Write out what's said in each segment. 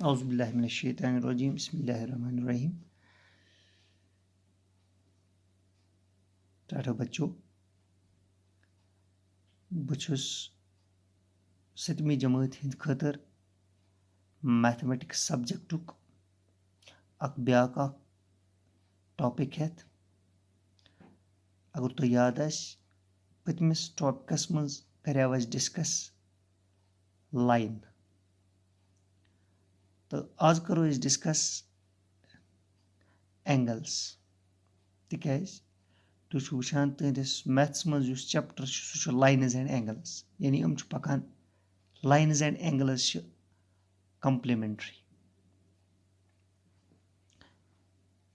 औज़ुबिल्लाहि मिनश्शैतानिर्रजीम बिस्मिल्लाहिर्रहमानिर्रहीम। टाटा बच्चों, बछुस 7वीं जमात हिंद खतर मैथमेटिक्स सब्जेक्टुक अक ब्याक अक टॉपिक हेत। अगर तो याद आसि पतमिस टॉपिकस मज करेव अस डिस्कस लाइन, तो आज करो अस डिस्कस एंगल्स। तिकाज तुम वुचान तुंदिस मैथ्स मज युस चैप्टर सह लाइन्स एंड एंगल्स, यानी हम पकान लाइन्स एंड एंगल्स कम्प्लीमेंट्री,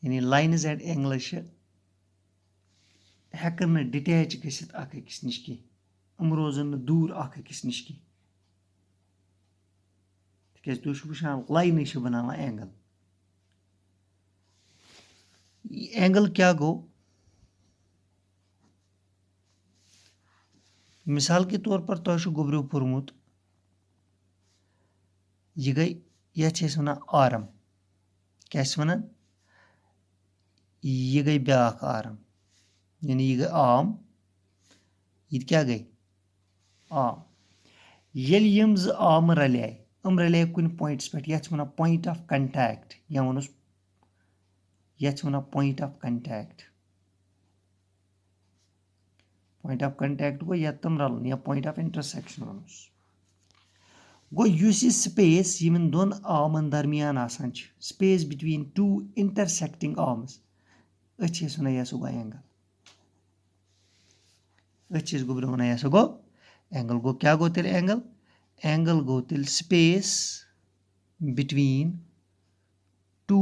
यानी लाइन्स एंड एंगल्स हेकन न डिटैच गसित अक अकिस निश की, हम रोजन न दूर अक अकिस निश की। तिकाज तुम वुचान लाइन बनावान एंगल। एंगल क्या गो? मिसाल के तौर पर तुह गोब्रो पोर्मुत यह गई यह वन आर्म, क्या वन यह गई ब्याक आर्म, यानी यह गई आर्म, यह क्या गई आर्म। येल यम ज आर्म रले कुन पॉइंट्स पे, यथ वन पॉइंट ऑफ कंटैक्ट, या वनस यथ one point of contact. Point of contact गो यत तम रलन, या पॉइंट ऑफ इंटरसेक्शन वनस गो। युस यह स्पेस यमन दोन आर्मन दरमियान आसान छ, space between two intersecting arms, अस वन यह गो एंगल। अस गोब्रो वन यह गो एंगल। गो क्या गो तेल एंगल? एंगल गो तेल space between two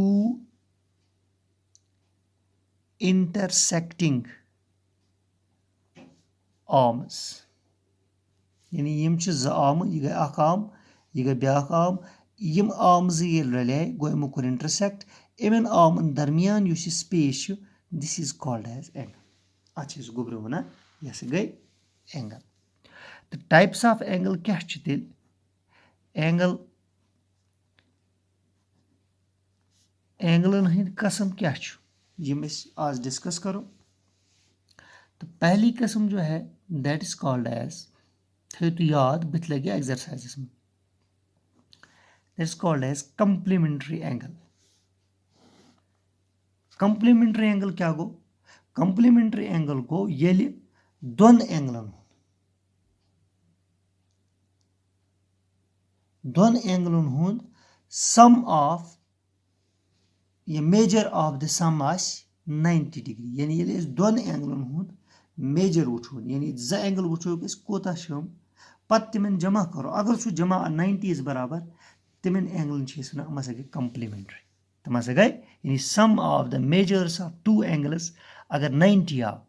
intersecting arms, यानी यम ज आर्म, यह गई अख आर्म, यह गई ब्याक आर्म, यम आर्म्स ये रले गो यमो कोर इंटरसेक्ट, इमन आर्मन दरमियान युस यह space this is called as angle. अच्छा गोब्रो वन यह गई एंगल। तो टाइप्स ऑफ एंगल क्या तेल? एंगल एंगलन हंद कस्म क्या यम आज डिस्कस करो। तो पहली किस्म जो है दैट इज कॉल्ड एज, थे तो याद बत लगे एक्सरसाइज में, that is called as complementary angle. Complementary angle क्या गो? कंप्लीमेंट्री एंगल गो येलि दोन एंगलन हुंद सम ऑफ ये मेजर ऑफ द सम आस 90 डिग्री, यानी ये दोन एंगलन हुंद मेजर वुचोन, यानी ज एंगल वुचो कोता पत तिमन जमा करो, अगर सह जमा 90 बराबर तिमन एंगलन हम गई कंप्लीमेंट्री। तम गई यानी sum of the measures of two angles अगर 90 आव,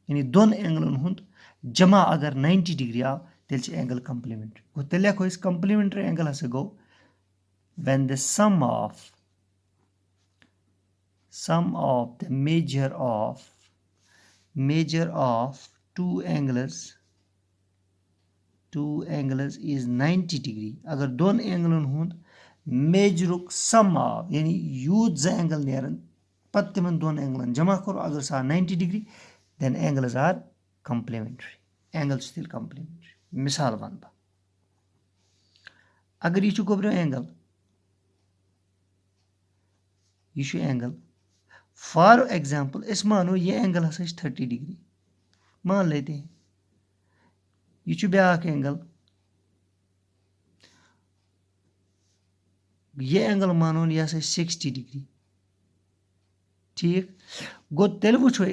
यानी दोन एंगलन हुंद जमा अगर 90 डिग्री आव, तेल एंगल कंप्लीमेंट्री गो। तेल लिखो कंप्लीमेंट्री एंगल हसा गो when the sum of the measure of two angles is 90 degree. अगर दोन एंगलन हुंद मेजरुक सम आव, यानी यूत ज एंगल नेरन पत तिमन दोन एंगलन जमा करो, अगर सह 90 degree then angles are complementary. Angles तेल कंप्लीमेंट्री। मिसाल वन बह, अगर यह गोब्रो एंगल, यह एंगल फॉर एग्जाम्पल इस मानो ये एंगल हसा 30 डिग्री मान लेते हैं। यह ब्याक एंगल, ये एंगल मानो यह 60 डिग्री। ठीक गो तेल वुचो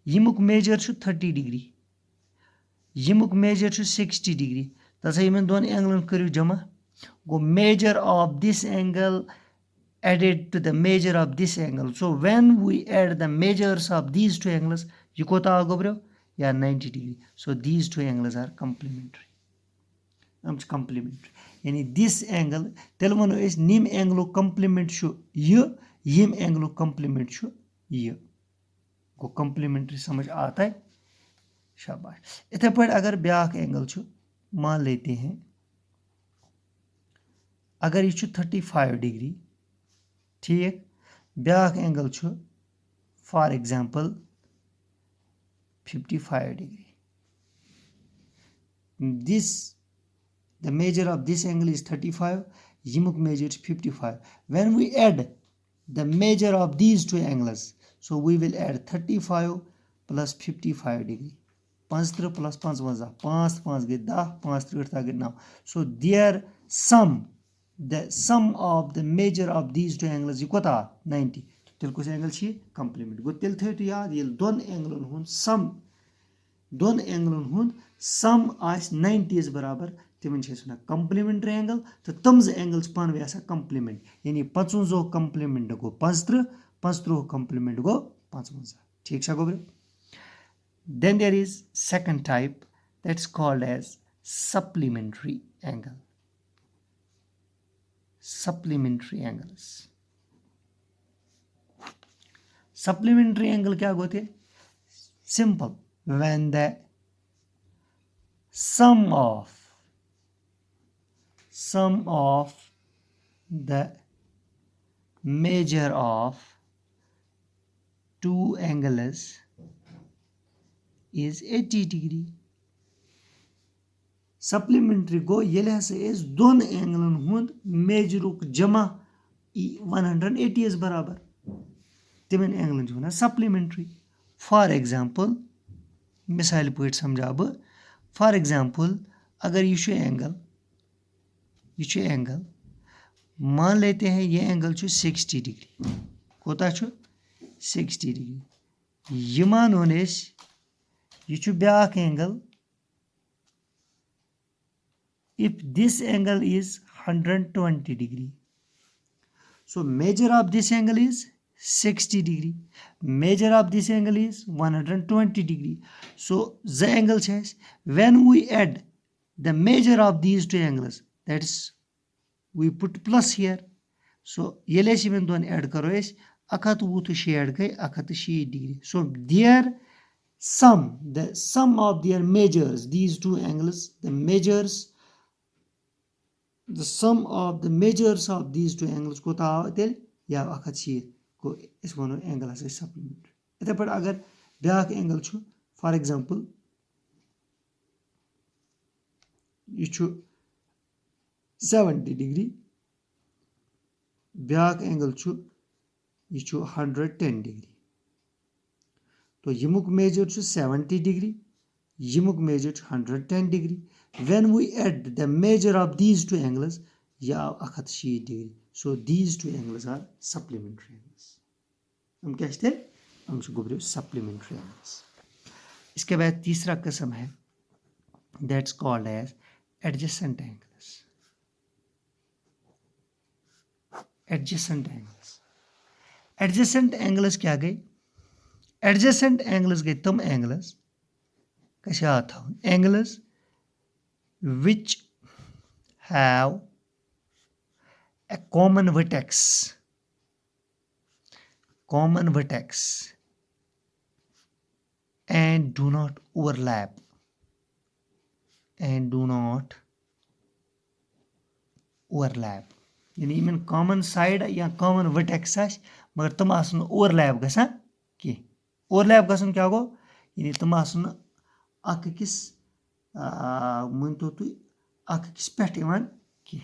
यमुक मेजर 30 डिग्री, यमुक मेजर 60 डिग्री, तथा इन दोन एंगलन करो जमा, गो measure of this angle added to the measure of this angle. So when we add the measures of these two angles, you kota ago bro? Yeah, 90 degree. So these two angles are complementary. Complementary. Yani this angle, telmano is nim angle complement shu ye, yim angle complement shu ye. Go complementary समझ आता है? शाबाश। इतने पर अगर back angle छु मान लेते हैं, अगर यह 35 डिग्री ठीक back angle for example 55 degree this the measure of this angle is 35 yimuk measure is 55 when we add the measure of these two angles so we will add 35 plus 55 degree 50 plus 55 5 5 gets 10 5 3 gets 9 so their sum the sum of the measure of these two angles is kota 90 tel kus angle chi complement go tel thaytu yaad yel don angle hun sum दोन एंगलन हुंद सम आस 90 बराबर तिमन one complementary angle तो तम angle पान वे आसान complement यानी 55 कंप्लीमेंट गो 55 55 कंप्लीमेंट गो 55 ठीक गो then there is second type that's called as supplementary angle supplementary angles supplementary angle क्या होते simple when the sum of the measure of two angles is 80 degree supplementary go yele hasa is don angle hund measure jama 180 is barabar timen angle juna supplementary for example मिसाल पे समझा बह for example अगर ये angle मान लेते हैं ये एंगल 60 डिग्री कोता 60 डिग्री ये मानोन ये back angle if this angle is 120 degree so major of this angle is 60 degree measure of this angle is 120 degree so the angle says when we add the measure of these two angles that is we put plus here so yele simen don add karo es 120 add gai 160 degree so their sum the sum of their measures these two angles the sum of the measures of these two angles kota tel ya 160 इस वनो angle हसा supplementary इथे पे अगर back angle for example ये 70 degree back angle ये 110 degree तो यमुक मेजर 70 डिग्री यमुक measure 110 degree when we add the measure of these two angles यह आव 160 degree so these two angles are supplementary angles हम क्या हम गुब्रे सप्लीमेंट्री एंगल्स इसके बाद तीसरा किस्म है that's called as adjacent angles adjacent angles adjacent angles क्या गई एडजेसेंट एंगल्स गई तुम एंगल्स कशा था angles which have a common vertex and do not overlap यानी इन कॉमन साइड या कॉमन वर्टेक्स मगर तुम आसन ओवरलैप गसान कि ओवरलैप गसन क्या गो यानी तुम आसन अकिस मन तो तु अकिस पेट इवान कि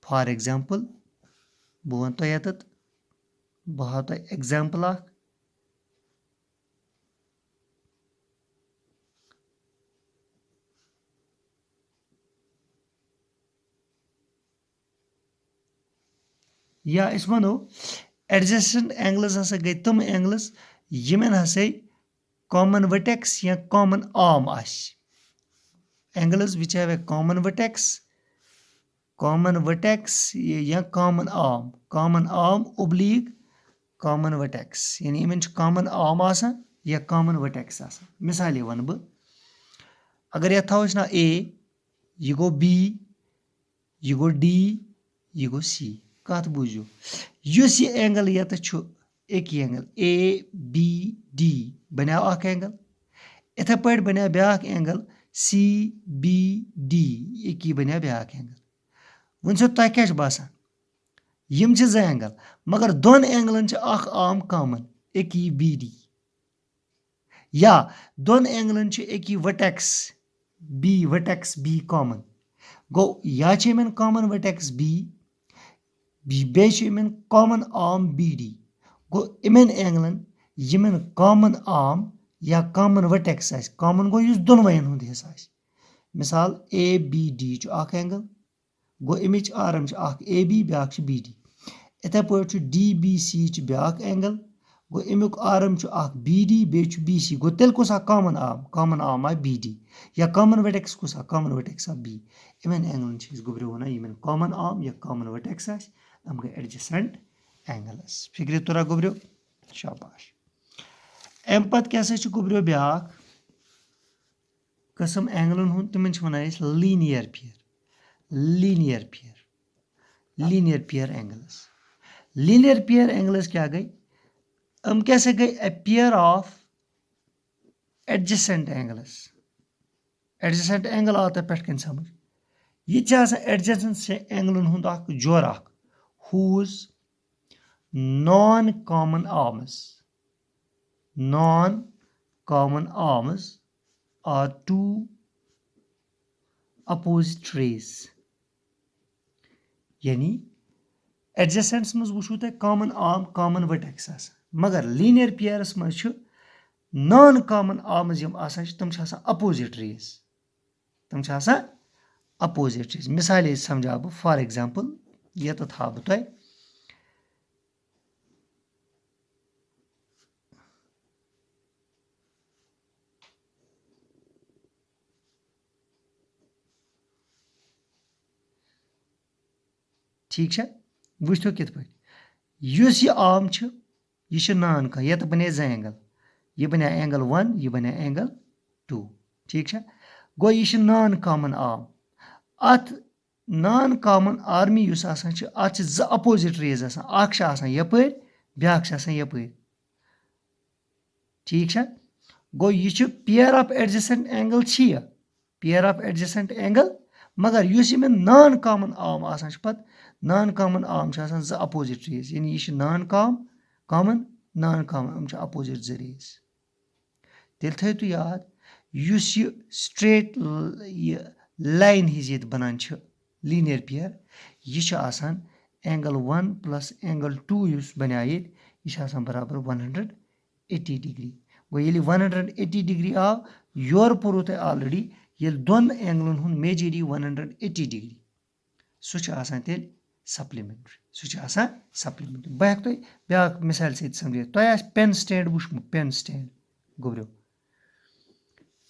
फॉर एग्जांपल बह वन तो यत बह हाव तो एग्जांपल या इस वनो एडजेसेंट एंगल्स हसा गई तुम एंगल्स यमन हसा कॉमन वर्टेक्स या कॉमन आर्म आस angles which have a common vertex या common arm oblique common vertex यानी इन कॉमन आर्म आसान या कॉमन वर्टेक्स आसान मिसाल वन बह अगर यह थो ना ए यह गो बी यह गो डी यह गो सी कत बूझो इस यह एंगल यत एक एंगल ए बी डी बनो अख एंगल इथे पे बनो ब्या एंगल सी बी डी एक बनो ब्या एंगल वन सो तह क्या बसान यम छ ज एंगल मगर दोन एंगलन छ अख आम कॉमन एक यी बी डी या दोन एंगलन छ एक यी वर्टेक्स बी कॉमन गो या छ यमन कॉमन वर्टेक्स बी बे छ यमन कॉमन आर्म बी डी गो इमन एंगलन यमन कॉमन आर्म या कॉमन वर्टेक्स आस कॉमन गो युस दोनवयन हुंद हिस्सा आस मिसाल ए बी डी छ अख एंगल गो इमिच आर्म छ अख ए बी ब्याक छ बी डी इथे पट डी बी सी छ ब्याक एंगल गो अमुक आर्म छ अख बी डी बे छ बी सी गो तेल कुस कॉमन आर्म आ बी डी या कॉमन वर्टेक्स कुस कॉमन वर्टेक्स आ बी इमन एंगलन छ गोब्रो वन यमन कॉमन आर्म या कॉमन वर्टेक्स आस हम गए एडजेसेंट एंगल्स फिक्र तोरा गोब्रो शाबाश एम पत क्या छ गोब्रो ब्याक कसम एंगलन हुन तिमन छ वनाय लीनियर पेयर एंगल्स क्या गई हम कैसे गई a pair of adjacent angle आता पे कन समझ ये एडजेसेंट एंगलन हुंद अख जोर अख whose non-common arms are two opposite rays यानी एडजेसेंट्स मज वुचो ते कॉमन आर्म कॉमन वर्टेक्स आस मगर लीनियर पेयर्स मज नॉन कॉमन आर्म्स यम आसान तम छ आसान अपोजिट रेज मिसाल समझा बह फॉर एग्जांपल ये तो था बह तय ठीक है वो कित पे युस ये आर्म छ ये नान का ये तो बने ज एंगल ये बने एंगल 1 ये बने एंगल 2 ठीक है गो ये नॉन कॉमन आर्म अत नॉन कॉमन आर्मी युस आसान छ अत छ ज अपोजिट रेज आसान अख छ आसान यपर ब्याक छ आसान यपर ठीक है गो ये पेयर ऑफ एडजेसेंट एंगल छ ये पेयर ऑफ एडजेसेंट एंगल मगर युस में नॉन कॉमन आर्म आसान छ पत नॉन कॉमन आर्म छ आसान ज अपोजिट रेज यानी ये नॉन कॉमन हम अपोजिट ज रेज तेल थो तु याद युस ये स्ट्रेट ये लाइन हिज ये बनान छ लीनियर पेयर ये आसान एंगल 1 प्लस एंगल 2 युस बना ये आसान बराबर 180 डिग्री गो ये 180 डिग्री आव योर पोरो ते ऑलरेडी ये दोन एंगलन हुन मेजर 180 डिग्री सह आसान तेल सप्लीमेंट्री बह हेक तुम ब्याक मिसाल सहित समझ तुम पेन स्टैंड वुचमुत पेन स्टैंड गोब्रो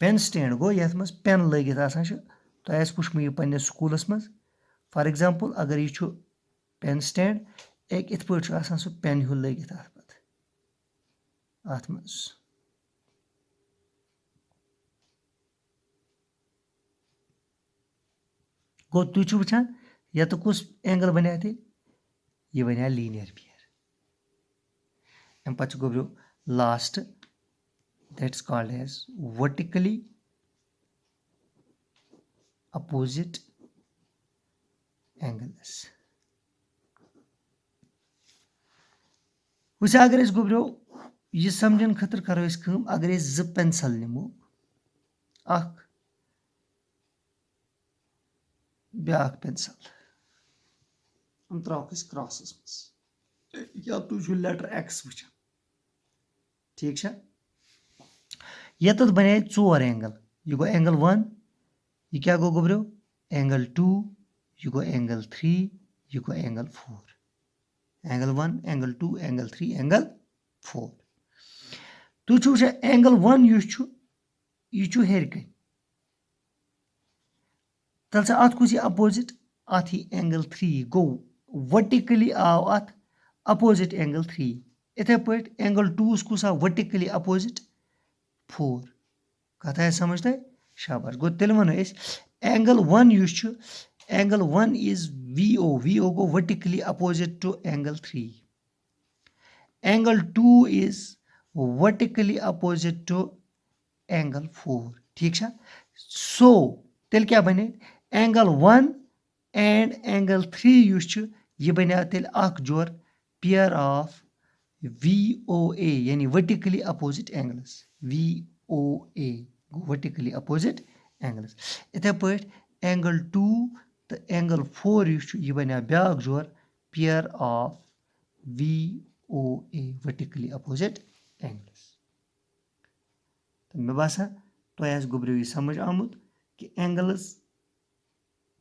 पेन स्टैंड गो ये मज पेन लगित आसान तुम वुचमुत यह पन्ने स्कूलस मज फॉर एग्जांपल अगर यह पेन स्टैंड एक इत पे आसान सह पेन हिल लगित अत मज गो तुम वुचान या तो कुछ एंगल बना थे ये बना लीनियर पेयर अम पे गोब्रो last that's called as vertically opposite angles वुच अगर गोब्रो यह समझन खतर करो अगर ज पेंसिल निमो अख ब्याक पेंसिल हम त्रोक क्रॉसस मज या तुझ लेटर एक्स वो ठीक है ये बने 4 एंगल यह गो एंगल 1 यह क्या गो गोब्रो एंगल 2 यह गो एंगल 3 यह गो angle 4 angle 1 angle 2 angle 3 angle 4 तुझ एंगल 1 यह हेरकन तल अत कुछ अपोजिट अत ही एंगल 3 गो वर्टिकली आव अत अपोजिट एंगल 3 इथे पे एंगल 2 कुछ आव वर्टिकली अपोजिट 4 कथ है समझते शाबाश गो तेल one angle 1 angle 1 is vo गो vertically opposite to angle 3 angle 2 is vertically opposite to angle 4 ठीक है सो तेल क्या बने एंगल 1 اینڈ اینگل 3 یُس چھُ یہِ بنیو تیٚلہِ اکھ جور پیئر آف VOA یعنی ؤرٹِکلی اپوزِٹ اینگلس VOA گوٚو ؤرٹِکلی اپوزِٹ اینگلس یِتھے پٲٹھۍ اینگل 2 تہٕ اینگل 4 یُس چھُ یہِ بنیو بیاکھ جور pair of VOA vertically opposite angles تہٕ مےٚ باسان تۄہہِ آسہِ گوٚبریو یہِ سمجھ آمُت کہِ اینگلٕز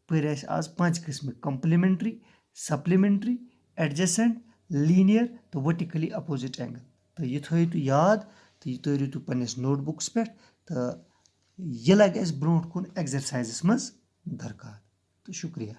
پٔرۍ اَسہِ آز 5 قٕسمٕکۍ کمپلمنٹری سپلمنٹری ایڈجسنٹ لیٖنیر تہٕ ؤرٹِکلی اپوزِٹ اینگل تہٕ یہِ تھٲیِو تُہۍ یاد تہٕ یہِ تٲرِو تُہۍ پنٕنِس نوٹ بُکس پٮ۪ٹھ تہٕ یہِ لگہِ اَسہِ برونٛٹھ کُن ایٚگزرسایزس منٛز درکار تہٕ شُکریہ